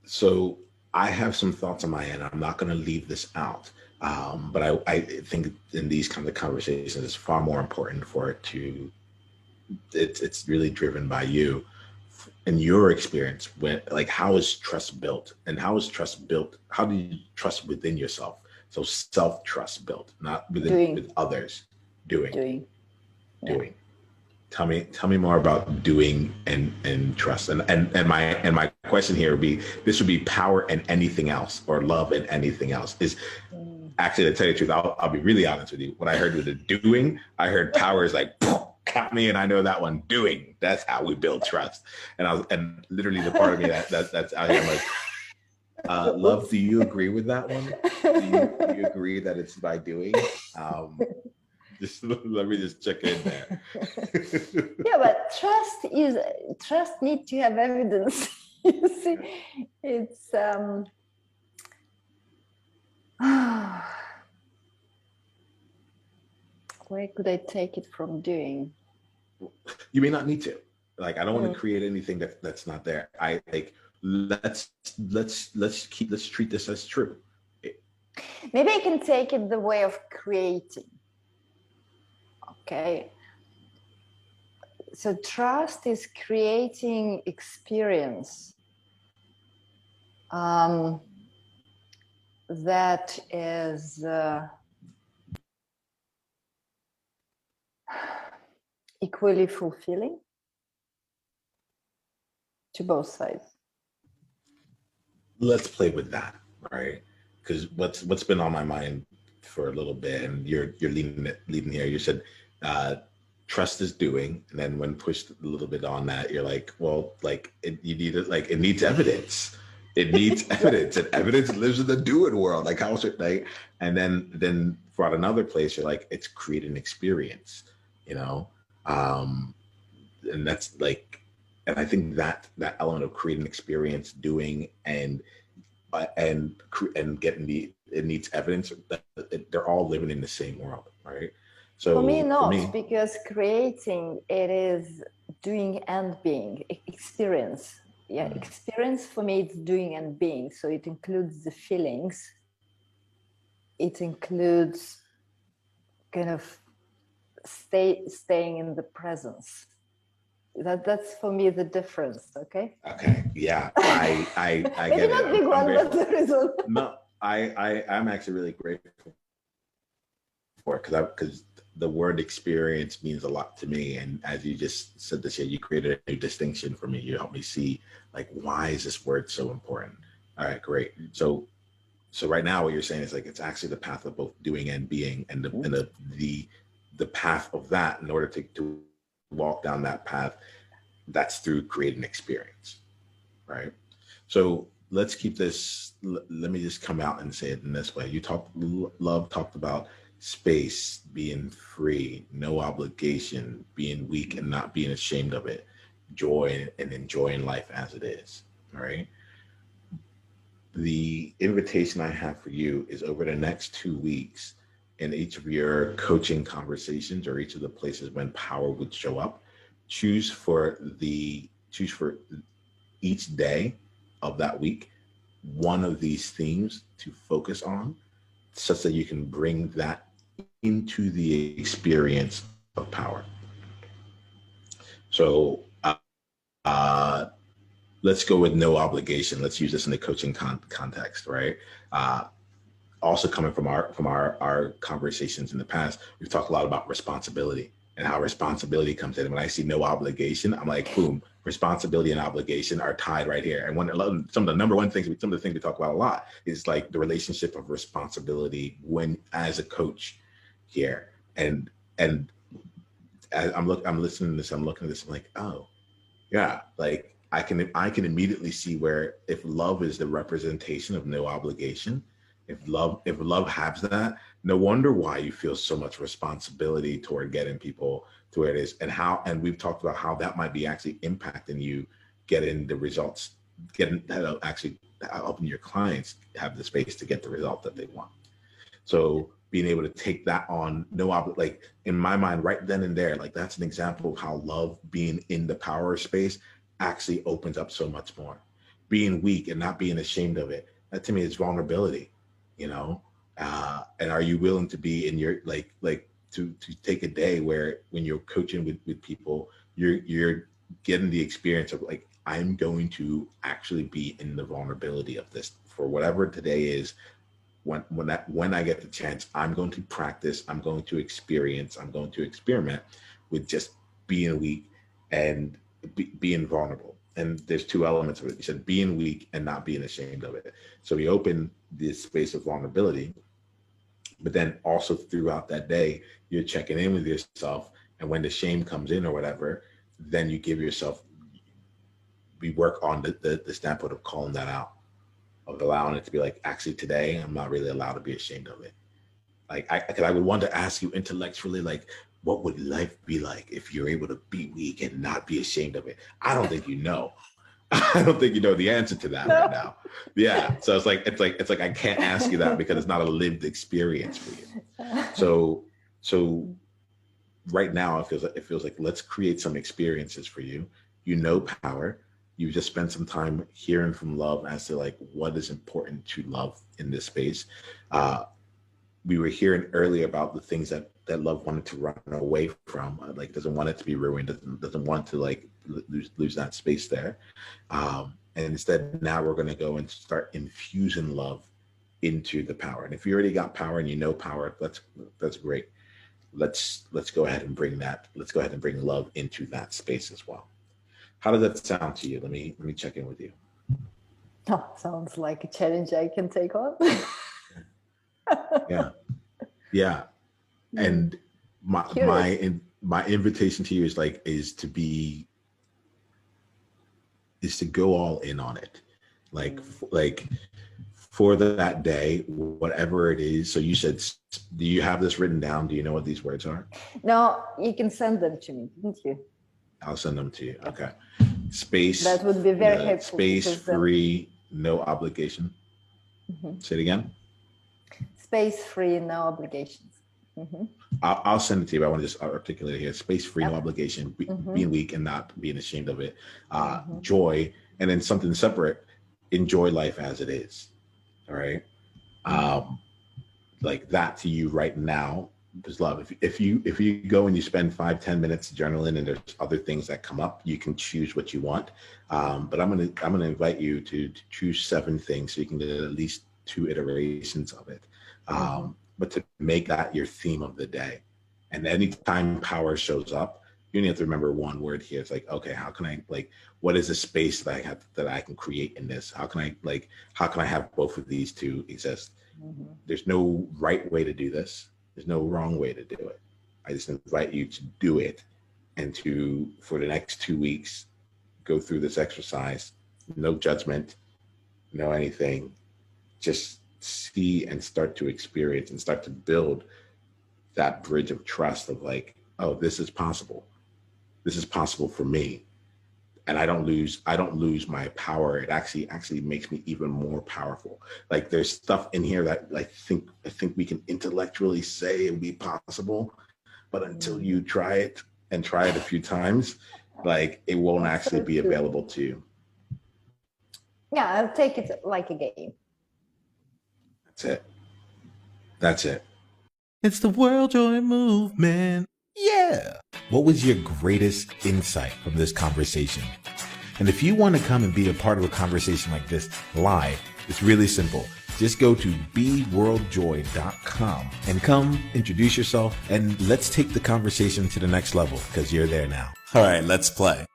So I have some thoughts on my end. I'm not going to leave this out. But I think in these kinds of conversations, it's far more important for it to, it's really driven by you in your experience. When, like, how is trust built, and how is trust built? How do you trust within yourself? So self-trust built, not within Doing, with others. Doing, doing. Yeah. doing. Tell me more about doing and trust. And my question here would be, this would be power and anything else, or love and anything else. Is actually, to tell you the truth, I'll be really honest with you. When I heard with the doing, I heard power is like, got me, and I know that one. Doing, that's how we build trust. And literally the part of me that's out here, I'm like, love, do you agree with that one? Do you agree that it's by doing? Just let me just check in there. Yeah, but trust needs to have evidence. You see, it's where could I take it from doing? You may not need to. Like, I don't want to create anything that's not there. I like, let's treat this as true. Maybe I can take it the way of creating. Okay. So trust is creating experience that is equally fulfilling to both sides. Let's play with that, right? Because what's been on my mind for a little bit, and you're leading here. You said trust is doing, and then when pushed a little bit on that, you're like, well, like it needs evidence. It needs evidence, and evidence lives in the doing world. Like, how should, like, and then for another place, you're like, it's creating experience, you know, and that's like, and I think that element of creating experience, doing, and getting it needs evidence. They're all living in the same world, right? So for me, not because creating, it is doing and being experience. Yeah, experience for me, it's doing and being. So it includes the feelings. It includes kind of staying in the presence. That's for me the difference. Okay. Okay. Yeah. I get it. Big one, but the result. No, I'm actually really grateful for it, because the word experience means a lot to me. And as you just said this year, you created a new distinction for me. You helped me see, like, why is this word so important? All right, great. So right now what you're saying is, like, it's actually the path of both doing and being, and the path of that, in order to walk down that path, that's through creating experience, right? So let's keep this, let me just come out and say it in this way. Love talked about space, being free, no obligation, being weak and not being ashamed of it, joy and enjoying life as it is, all right? The invitation I have for you is, over the next 2 weeks, in each of your coaching conversations, or each of the places when power would show up, choose for each day of that week one of these themes to focus on, such that you can bring that into the experience of power. So let's go with no obligation. Let's use this in the coaching context, right? Also coming from our conversations in the past, we've talked a lot about responsibility and how responsibility comes in. And when I see no obligation, I'm like, boom, responsibility and obligation are tied right here. And some of the things we talk about a lot is, like, the relationship of responsibility when, as a coach here. And as I'm listening to this, I'm looking at this, I'm like, oh yeah, like I can immediately see where, if love is the representation of no obligation, if love has that, no wonder why you feel so much responsibility toward getting people to where it is, and we've talked about how that might be actually impacting you getting the results, actually helping your clients have the space to get the result that they want. So being able to take that on, like, in my mind, right then and there, like, that's an example of how love being in the power space actually opens up so much more. being weak and not being ashamed of it. That to me is vulnerability, you know? And are you willing to be in your, to take a day where when you're coaching with people, you're getting the experience of like, I'm going to actually be in the vulnerability of this for whatever today is. When I get the chance, I'm going to practice, I'm going to experience, I'm going to experiment with just being weak and being vulnerable. And there's two elements of it. You said being weak and not being ashamed of it. So we open this space of vulnerability, but then also throughout that day, you're checking in with yourself. And when the shame comes in or whatever, then you give yourself, we work on the standpoint of calling that out, of allowing it to be like, actually today, I'm not really allowed to be ashamed of it. Like, I would want to ask you intellectually, like, what would life be like if you're able to be weak and not be ashamed of it? I don't think you know. I don't think you know the answer to that right now. Yeah. So it's like I can't ask you that because it's not a lived experience for you. So right now it feels like let's create some experiences for you. You know power. You just spend some time hearing from love as to like what is important to love in this space. We were hearing earlier about the things that love wanted to run away from, like doesn't want it to be ruined, doesn't want to like lose that space there. And instead, now we're going to go and start infusing love into the power. And if you already got power and you know power, that's great. Let's go ahead and bring that. Let's go ahead and bring love into that space as well. How does that sound to you? Let me check in with you. Oh, sounds like a challenge I can take on. Yeah. And my invitation to you is to go all in on it. Like for that day, whatever it is. So you said, do you have this written down? Do you know what these words are? No, you can send them to me, didn't you? I'll send them to you. Okay. Space. That would be very helpful. Space free, no obligation. Mm-hmm. Say it again. Space free, no obligations. Mm-hmm. I'll send it to you, but I want to just articulate it here. Space free, no obligation, being weak and not being ashamed of it. Joy, and then something separate, enjoy life as it is. All right. Like that to you right now is love. If you go and you spend 5-10 minutes journaling and there's other things that come up, you can choose what you want. But I'm gonna invite you to choose 7 things so you can get at least 2 iterations of it. But to make that your theme of the day. And anytime power shows up, you only have to remember one word here. It's like, okay, how can I what is the space that I can create in this? How can I have both of these two exist? There's no right way to do this. There's no wrong way to do it. I just invite you to do it and to, for the next 2 weeks, go through this exercise, no judgment, no anything, just see and start to experience and start to build that bridge of trust of like, oh, this is possible. This is possible for me. And I don't lose my power. It actually makes me even more powerful. Like there's stuff in here that I think we can intellectually say it would be possible, but until you try it a few times, like it won't actually be available to you. Yeah, I'll take it like a game. That's it. It's the World Joy Movement. Yeah. What was your greatest insight from this conversation? And if you want to come and be a part of a conversation like this live, it's really simple. Just go to beworldjoy.com and come introduce yourself and let's take the conversation to the next level because you're there now. All right, let's play.